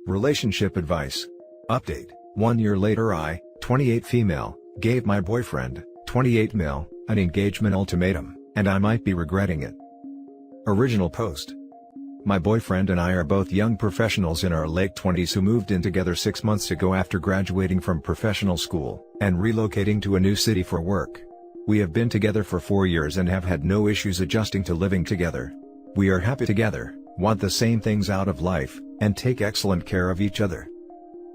Relationship advice. Update. 1 year later I, 28 female, gave my boyfriend, 28 male, an engagement ultimatum, and I might be regretting it. Original post. My boyfriend and I are both young professionals in our late 20s who moved in together 6 months ago after graduating from professional school, and relocating to a new city for work. We have been together for 4 years and have had no issues adjusting to living together. We are happy together, want the same things out of life, and take excellent care of each other.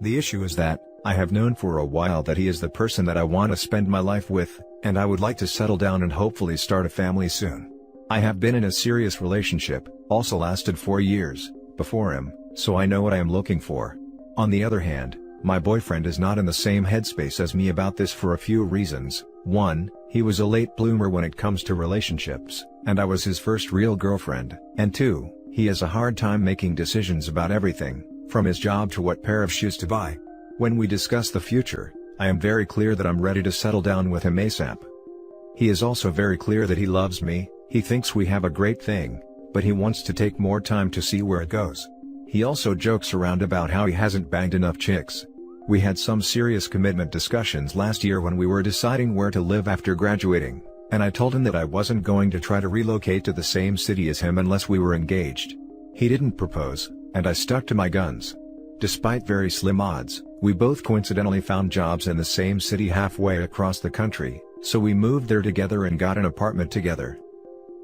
The issue is that, I have known for a while that he is the person that I want to spend my life with, and I would like to settle down and hopefully start a family soon. I have been in a serious relationship, also lasted 4 years, before him, so I know what I am looking for. On the other hand, my boyfriend is not in the same headspace as me about this for a few reasons. 1, he was a late bloomer when it comes to relationships, and I was his first real girlfriend, and 2, he has a hard time making decisions about everything, from his job to what pair of shoes to buy. When we discuss the future, I am very clear that I'm ready to settle down with him ASAP. He is also very clear that he loves me, he thinks we have a great thing, but he wants to take more time to see where it goes. He also jokes around about how he hasn't banged enough chicks. We had some serious commitment discussions last year when we were deciding where to live after graduating, and I told him that I wasn't going to try to relocate to the same city as him unless we were engaged. He didn't propose, and I stuck to my guns. Despite very slim odds, we both coincidentally found jobs in the same city halfway across the country, so we moved there together and got an apartment together.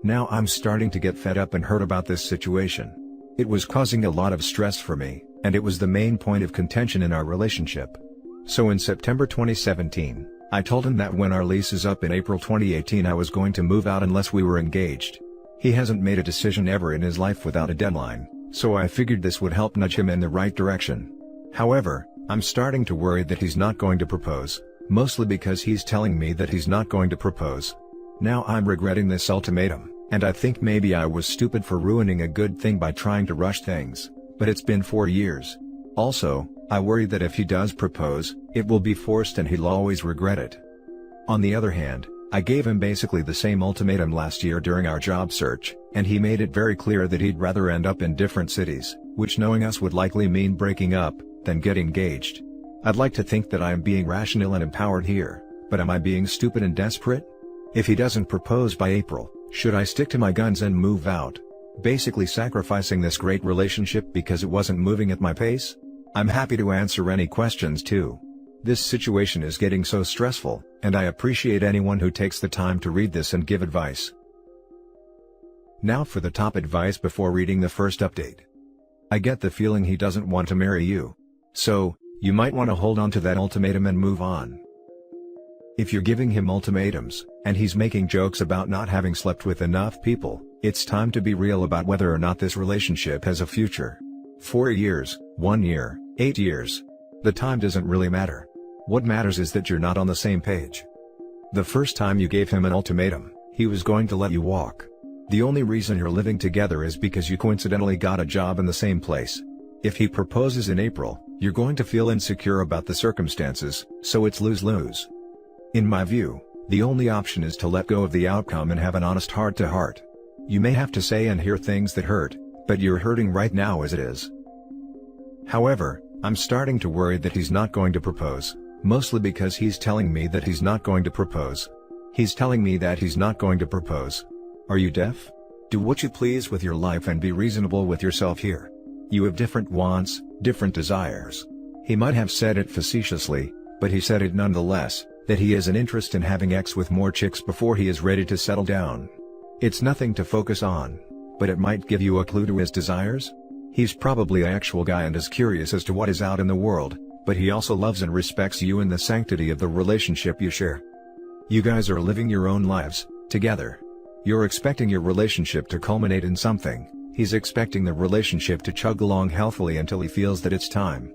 Now I'm starting to get fed up and hurt about this situation. It was causing a lot of stress for me, and it was the main point of contention in our relationship. So in September 2017, I told him that when our lease is up in April 2018 I was going to move out unless we were engaged. He hasn't made a decision ever in his life without a deadline, so I figured this would help nudge him in the right direction. However, I'm starting to worry that he's not going to propose, mostly because he's telling me that he's not going to propose. Now I'm regretting this ultimatum, and I think maybe I was stupid for ruining a good thing by trying to rush things, but it's been 4 years. Also, I worry that if he does propose, it will be forced and he'll always regret it. On the other hand, I gave him basically the same ultimatum last year during our job search, and he made it very clear that he'd rather end up in different cities, which knowing us would likely mean breaking up, than get engaged. I'd like to think that I am being rational and empowered here, but am I being stupid and desperate? If he doesn't propose by April, should I stick to my guns and move out, basically sacrificing this great relationship because it wasn't moving at my pace? I'm happy to answer any questions too. This situation is getting so stressful, and I appreciate anyone who takes the time to read this and give advice. Now for the top advice before reading the first update. I get the feeling he doesn't want to marry you. So, you might want to hold on to that ultimatum and move on. If you're giving him ultimatums, and he's making jokes about not having slept with enough people, it's time to be real about whether or not this relationship has a future. 4 years, 1 year, 8 years. The time doesn't really matter. What matters is that you're not on the same page. The first time you gave him an ultimatum, he was going to let you walk. The only reason you're living together is because you coincidentally got a job in the same place. If he proposes in April, you're going to feel insecure about the circumstances, so it's lose-lose. In my view, the only option is to let go of the outcome and have an honest heart-to-heart. You may have to say and hear things that hurt, but you're hurting right now as it is. However, I'm starting to worry that he's not going to propose, mostly because he's telling me that he's not going to propose. He's telling me that he's not going to propose. Are you deaf? Do what you please with your life and be reasonable with yourself here. You have different wants, different desires. He might have said it facetiously, but he said it nonetheless, that he has an interest in having sex with more chicks before he is ready to settle down. It's nothing to focus on, but it might give you a clue to his desires. He's probably an actual guy and is curious as to what is out in the world, but he also loves and respects you and the sanctity of the relationship you share. You guys are living your own lives, together. You're expecting your relationship to culminate in something. He's expecting the relationship to chug along healthily until he feels that it's time.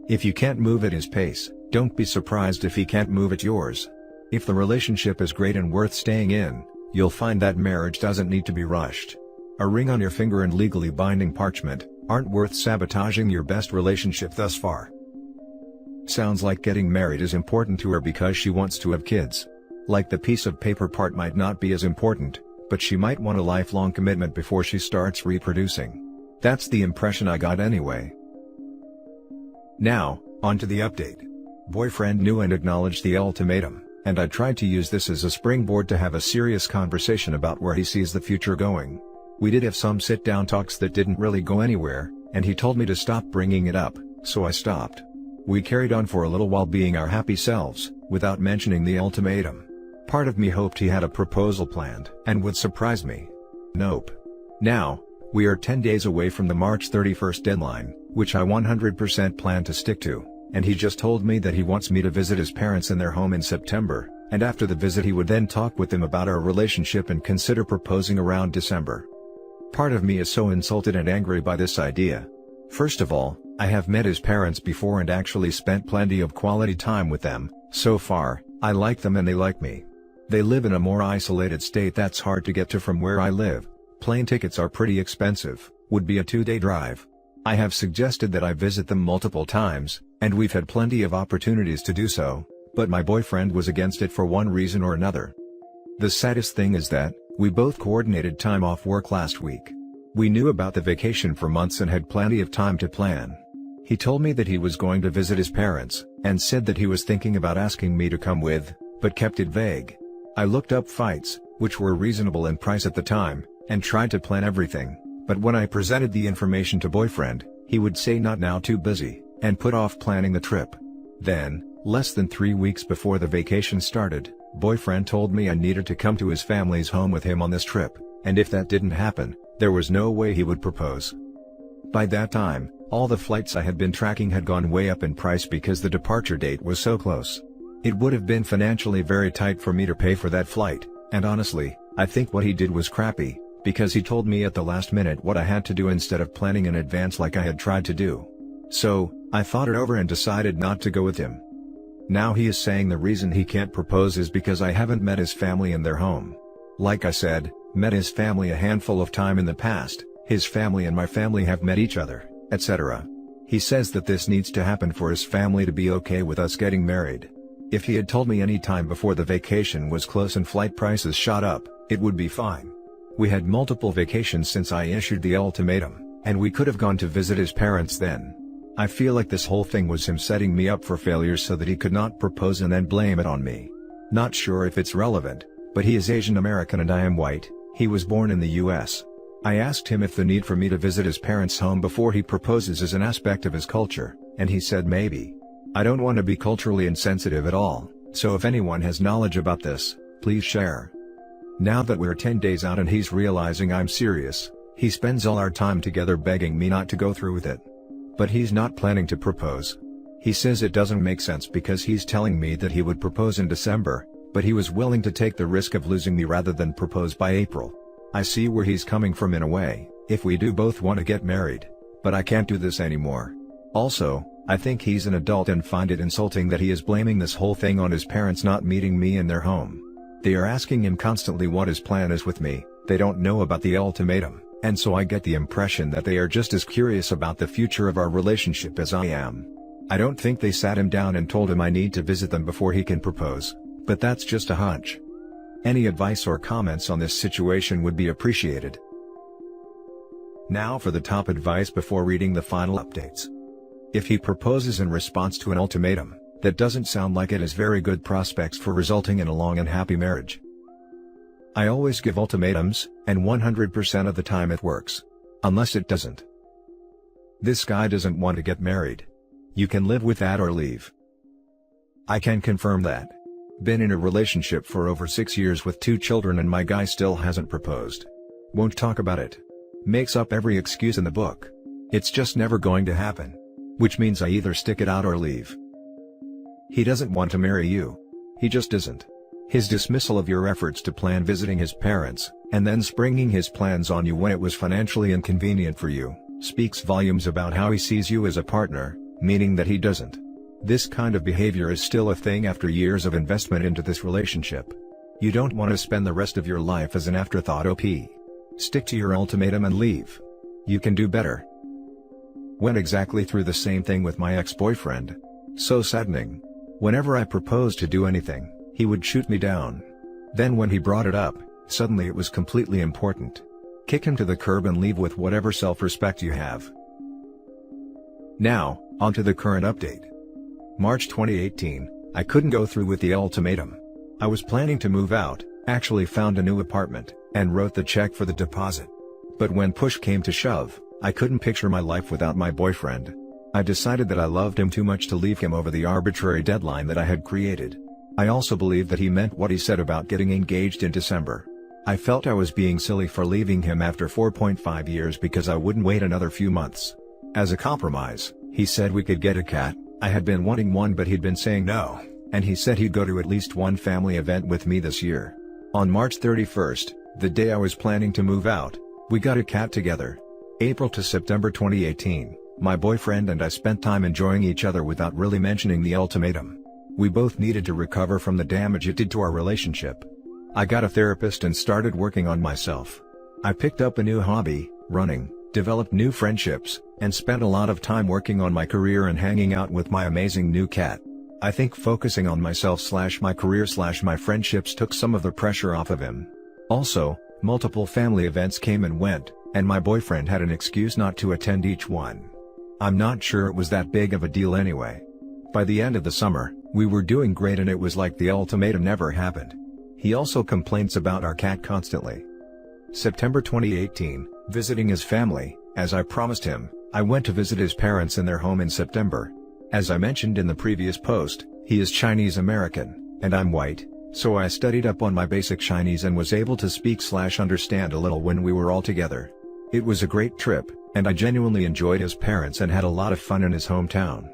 If you can't move at his pace, don't be surprised if he can't move at yours. If the relationship is great and worth staying in, you'll find that marriage doesn't need to be rushed. A ring on your finger and legally binding parchment aren't worth sabotaging your best relationship thus far. Sounds like getting married is important to her because she wants to have kids. Like the piece of paper part might not be as important, but she might want a lifelong commitment before she starts reproducing. That's the impression I got anyway. Now, on to the update. Boyfriend knew and acknowledged the ultimatum, and I tried to use this as a springboard to have a serious conversation about where he sees the future going. We did have some sit-down talks that didn't really go anywhere, and he told me to stop bringing it up, so I stopped. We carried on for a little while being our happy selves, without mentioning the ultimatum. Part of me hoped he had a proposal planned and would surprise me. Nope. Now, we are 10 days away from the March 31st deadline, which I 100% plan to stick to, and he just told me that he wants me to visit his parents in their home in September, and after the visit he would then talk with them about our relationship and consider proposing around December. Part of me is so insulted and angry by this idea. First of all, I have met his parents before and actually spent plenty of quality time with them. So far, I like them and they like me. They live in a more isolated state that's hard to get to from where I live. Plane tickets are pretty expensive, would be a 2-day drive. I have suggested that I visit them multiple times, and we've had plenty of opportunities to do so, but my boyfriend was against it for one reason or another. The saddest thing is that, we both coordinated time off work last week. We knew about the vacation for months and had plenty of time to plan. He told me that he was going to visit his parents, and said that he was thinking about asking me to come with, but kept it vague. I looked up flights, which were reasonable in price at the time, and tried to plan everything, but when I presented the information to boyfriend, he would say not now, too busy, and put off planning the trip. Then, less than 3 weeks before the vacation started, boyfriend told me I needed to come to his family's home with him on this trip, and if that didn't happen, there was no way he would propose. By that time, all the flights I had been tracking had gone way up in price because the departure date was so close. It would have been financially very tight for me to pay for that flight, and honestly, I think what he did was crappy, because he told me at the last minute what I had to do instead of planning in advance like I had tried to do. So, I thought it over and decided not to go with him. Now he is saying the reason he can't propose is because I haven't met his family in their home. Like I said, met his family a handful of time in the past, his family and my family have met each other, etc. He says that this needs to happen for his family to be okay with us getting married. If he had told me any time before the vacation was close and flight prices shot up, it would be fine. We had multiple vacations since I issued the ultimatum, and we could have gone to visit his parents then. I feel like this whole thing was him setting me up for failure so that he could not propose and then blame it on me. Not sure if it's relevant, but he is Asian American and I am white. He was born in the US. I asked him if the need for me to visit his parents' home before he proposes is an aspect of his culture, and he said maybe. I don't want to be culturally insensitive at all, so if anyone has knowledge about this, please share. Now that we're 10 days out and he's realizing I'm serious, he spends all our time together begging me not to go through with it. But he's not planning to propose. He says it doesn't make sense because he's telling me that he would propose in December, but he was willing to take the risk of losing me rather than propose by April. I see where he's coming from in a way, if we do both want to get married, but I can't do this anymore. Also, I think he's an adult and find it insulting that he is blaming this whole thing on his parents not meeting me in their home. They are asking him constantly what his plan is with me, they don't know about the ultimatum, and so I get the impression that they are just as curious about the future of our relationship as I am. I don't think they sat him down and told him I need to visit them before he can propose, but that's just a hunch. Any advice or comments on this situation would be appreciated. Now for the top advice before reading the final updates. If he proposes in response to an ultimatum, that doesn't sound like it has very good prospects for resulting in a long and happy marriage. I always give ultimatums, and 100% of the time it works. Unless it doesn't. This guy doesn't want to get married. You can live with that or leave. I can confirm that. Been in a relationship for over 6 years with 2 children and my guy still hasn't proposed. Won't talk about it. Makes up every excuse in the book. It's just never going to happen. Which means I either stick it out or leave. He doesn't want to marry you. He just isn't. His dismissal of your efforts to plan visiting his parents, and then springing his plans on you when it was financially inconvenient for you, speaks volumes about how he sees you as a partner, meaning that he doesn't. This kind of behavior is still a thing after years of investment into this relationship. You don't want to spend the rest of your life as an afterthought. Stick to your ultimatum and leave. You can do better. Went exactly through the same thing with my ex-boyfriend. So saddening. Whenever I proposed to do anything, he would shoot me down. Then when he brought it up, suddenly it was completely important. Kick him to the curb and leave with whatever self-respect you have. Now, onto the current update. March 2018, I couldn't go through with the ultimatum. I was planning to move out, actually found a new apartment, and wrote the check for the deposit. But when push came to shove, I couldn't picture my life without my boyfriend. I decided that I loved him too much to leave him over the arbitrary deadline that I had created. I also believed that he meant what he said about getting engaged in December. I felt I was being silly for leaving him after 4.5 years because I wouldn't wait another few months. As a compromise, he said we could get a cat. I had been wanting one but he'd been saying no, and he said he'd go to at least one family event with me this year. On March 31st, the day I was planning to move out, we got a cat together. April to September 2018, my boyfriend and I spent time enjoying each other without really mentioning the ultimatum. We both needed to recover from the damage it did to our relationship. I got a therapist and started working on myself. I picked up a new hobby, running, developed new friendships, and spent a lot of time working on my career and hanging out with my amazing new cat. I think focusing on myself/my career/my friendships took some of the pressure off of him. Also, multiple family events came and went, and my boyfriend had an excuse not to attend each one. I'm not sure it was that big of a deal anyway. By the end of the summer, we were doing great and it was like the ultimatum never happened. He also complains about our cat constantly. September 2018, visiting his family. As I promised him, I went to visit his parents in their home in September. As I mentioned in the previous post, he is Chinese American, and I'm white, so I studied up on my basic Chinese and was able to speak/understand a little when we were all together. It was a great trip, and I genuinely enjoyed his parents and had a lot of fun in his hometown.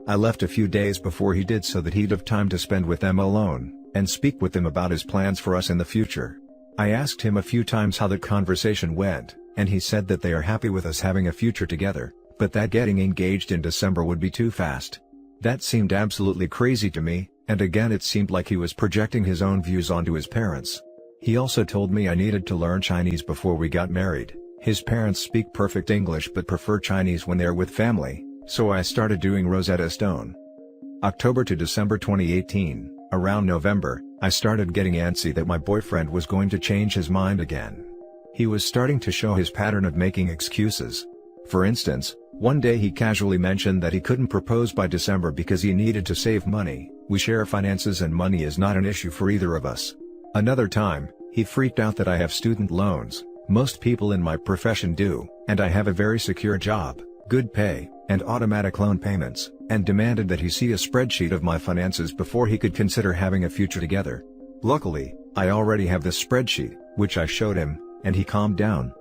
I left a few days before he did so that he'd have time to spend with them alone, and speak with them about his plans for us in the future. I asked him a few times how the conversation went, and he said that they are happy with us having a future together, but that getting engaged in December would be too fast. That seemed absolutely crazy to me, and again it seemed like he was projecting his own views onto his parents. He also told me I needed to learn Chinese before we got married. His parents speak perfect English but prefer Chinese when they're with family, so I started doing Rosetta Stone. October to December 2018, around November, I started getting antsy that my boyfriend was going to change his mind again. He was starting to show his pattern of making excuses. For instance, one day he casually mentioned that he couldn't propose by December because he needed to save money. We share finances and money is not an issue for either of us. Another time, he freaked out that I have student loans. Most people in my profession do, and I have a very secure job, good pay, and automatic loan payments, and demanded that he see a spreadsheet of my finances before he could consider having a future together. Luckily, I already have this spreadsheet, which I showed him, and he calmed down.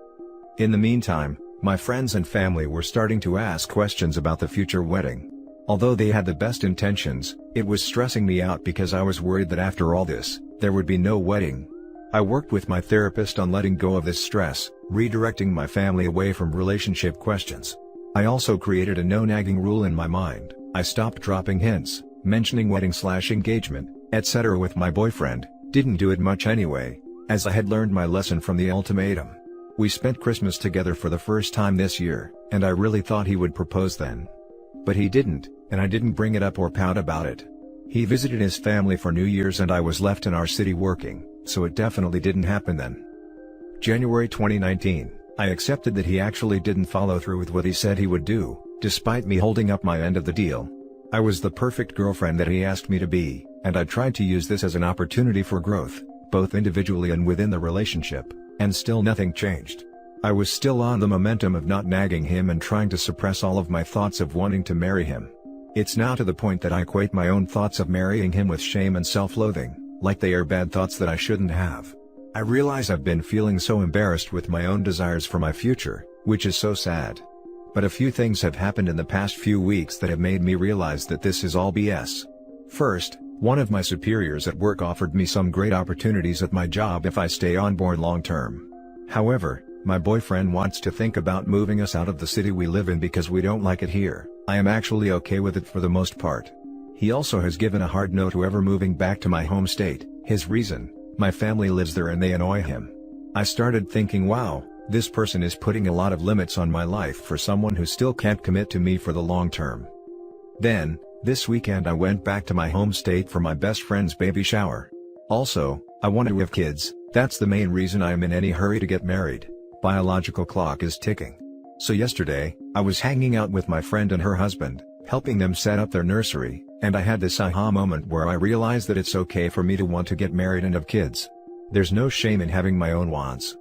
In the meantime, my friends and family were starting to ask questions about the future wedding. Although they had the best intentions, it was stressing me out because I was worried that after all this, there would be no wedding. I worked with my therapist on letting go of this stress, redirecting my family away from relationship questions. I also created a no-nagging rule in my mind. I stopped dropping hints, mentioning wedding/engagement, etc. with my boyfriend, didn't do it much anyway, as I had learned my lesson from the ultimatum. We spent Christmas together for the first time this year, and I really thought he would propose then. But he didn't, and I didn't bring it up or pout about it. He visited his family for New Year's and I was left in our city working, so it definitely didn't happen then. January 2019, I accepted that he actually didn't follow through with what he said he would do, despite me holding up my end of the deal. I was the perfect girlfriend that he asked me to be, and I tried to use this as an opportunity for growth, both individually and within the relationship, and still nothing changed. I was still on the momentum of not nagging him and trying to suppress all of my thoughts of wanting to marry him. It's now to the point that I equate my own thoughts of marrying him with shame and self-loathing, like they are bad thoughts that I shouldn't have. I realize I've been feeling so embarrassed with my own desires for my future, which is so sad. But a few things have happened in the past few weeks that have made me realize that this is all BS. First, one of my superiors at work offered me some great opportunities at my job if I stay on board long term. However, my boyfriend wants to think about moving us out of the city we live in because we don't like it here. I am actually okay with it for the most part. He also has given a hard no to ever moving back to my home state. His reason: my family lives there and they annoy him. I started thinking, wow, this person is putting a lot of limits on my life for someone who still can't commit to me for the long term. Then, this weekend I went back to my home state for my best friend's baby shower. Also, I wanted to have kids. That's the main reason I am in any hurry to get married. Biological clock is ticking. So yesterday, I was hanging out with my friend and her husband, helping them set up their nursery, and I had this aha moment where I realized that it's okay for me to want to get married and have kids. There's no shame in having my own wants.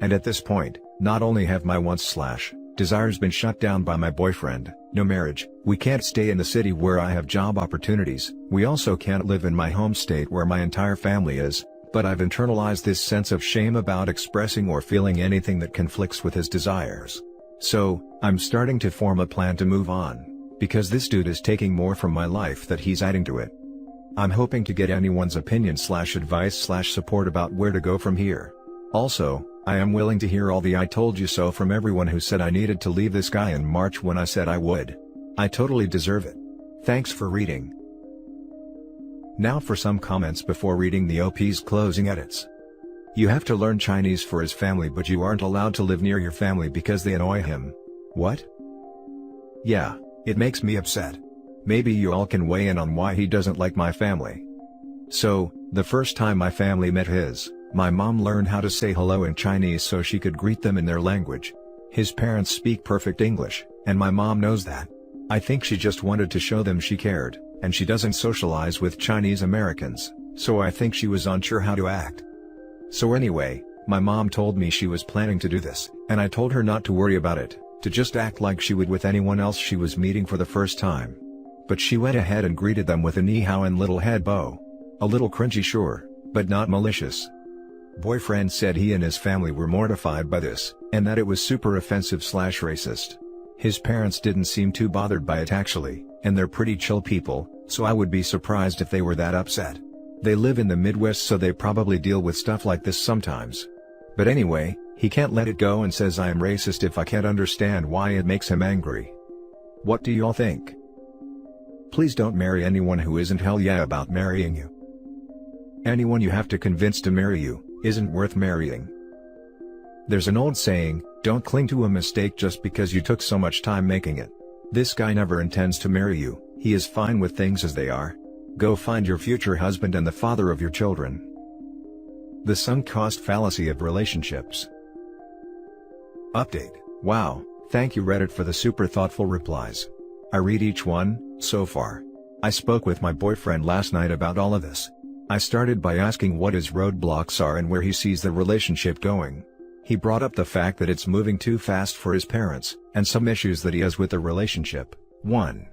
And at this point, not only have my wants/desires been shut down by my boyfriend, no marriage, we can't stay in the city where I have job opportunities, we also can't live in my home state where my entire family is, but I've internalized this sense of shame about expressing or feeling anything that conflicts with his desires. So, I'm starting to form a plan to move on, because this dude is taking more from my life that he's adding to it. I'm hoping to get anyone's opinion/advice/support about where to go from here. Also, I am willing to hear all the I told you so from everyone who said I needed to leave this guy in March when I said I would. I totally deserve it. Thanks for reading. Now for some comments before reading the OP's closing edits. You have to learn Chinese for his family, but you aren't allowed to live near your family because they annoy him. What? Yeah, it makes me upset. Maybe you all can weigh in on why he doesn't like my family. So, the first time my family met my mom learned how to say hello in Chinese so she could greet them in their language. His parents speak perfect English, and my mom knows that. I think she just wanted to show them she cared, and she doesn't socialize with Chinese Americans, so I think she was unsure how to act. So anyway, my mom told me she was planning to do this, and I told her not to worry about it, to just act like she would with anyone else she was meeting for the first time. But she went ahead and greeted them with a ni hao and little head bow. A little cringy, sure, but not malicious. Boyfriend said he and his family were mortified by this, and that it was super offensive/racist. His parents didn't seem too bothered by it actually, and they're pretty chill people, so I would be surprised if they were that upset. They live in the Midwest, so they probably deal with stuff like this sometimes. But anyway, he can't let it go and says I am racist if I can't understand why it makes him angry. What do y'all think? Please don't marry anyone who isn't hell yeah about marrying you. Anyone you have to convince to marry you isn't worth marrying. There's an old saying, don't cling to a mistake just because you took so much time making it. This guy never intends to marry you, he is fine with things as they are. Go find your future husband and the father of your children. The sunk cost fallacy of relationships. Update. Wow, thank you Reddit for the super thoughtful replies. I read each one, so far. I spoke with my boyfriend last night about all of this. I started by asking what his roadblocks are and where he sees the relationship going. He brought up the fact that it's moving too fast for his parents, and some issues that he has with the relationship. 1.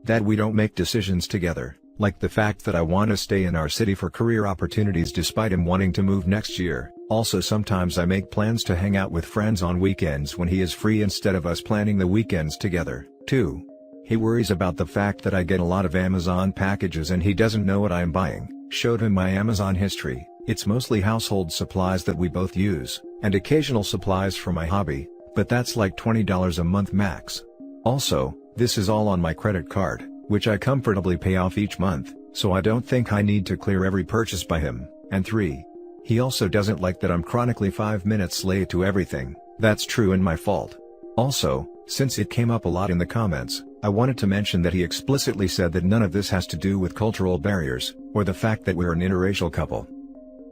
That we don't make decisions together, like the fact that I want to stay in our city for career opportunities despite him wanting to move next year. Also sometimes I make plans to hang out with friends on weekends when he is free instead of us planning the weekends together. 2. He worries about the fact that I get a lot of Amazon packages and he doesn't know what I am buying. Showed him my Amazon history, it's mostly household supplies that we both use, and occasional supplies for my hobby, but that's like $20 a month max. Also, this is all on my credit card, which I comfortably pay off each month, so I don't think I need to clear every purchase by him. And 3. He also doesn't like that I'm chronically 5 minutes late to everything. That's true and my fault. Also, since it came up a lot in the comments, I wanted to mention that he explicitly said that none of this has to do with cultural barriers, or the fact that we're an interracial couple.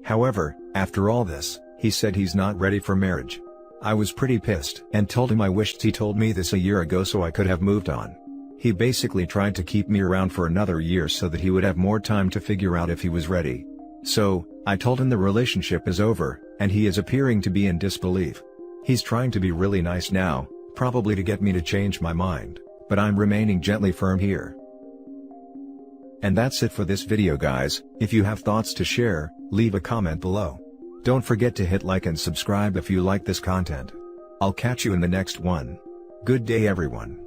However, after all this, he said he's not ready for marriage. I was pretty pissed and told him I wished he told me this a year ago so I could have moved on. He basically tried to keep me around for another year so that he would have more time to figure out if he was ready. So, I told him the relationship is over, and he is appearing to be in disbelief. He's trying to be really nice now, probably to get me to change my mind, but I'm remaining gently firm here. And that's it for this video guys. If you have thoughts to share, leave a comment below. Don't forget to hit like and subscribe if you like this content. I'll catch you in the next one. Good day everyone.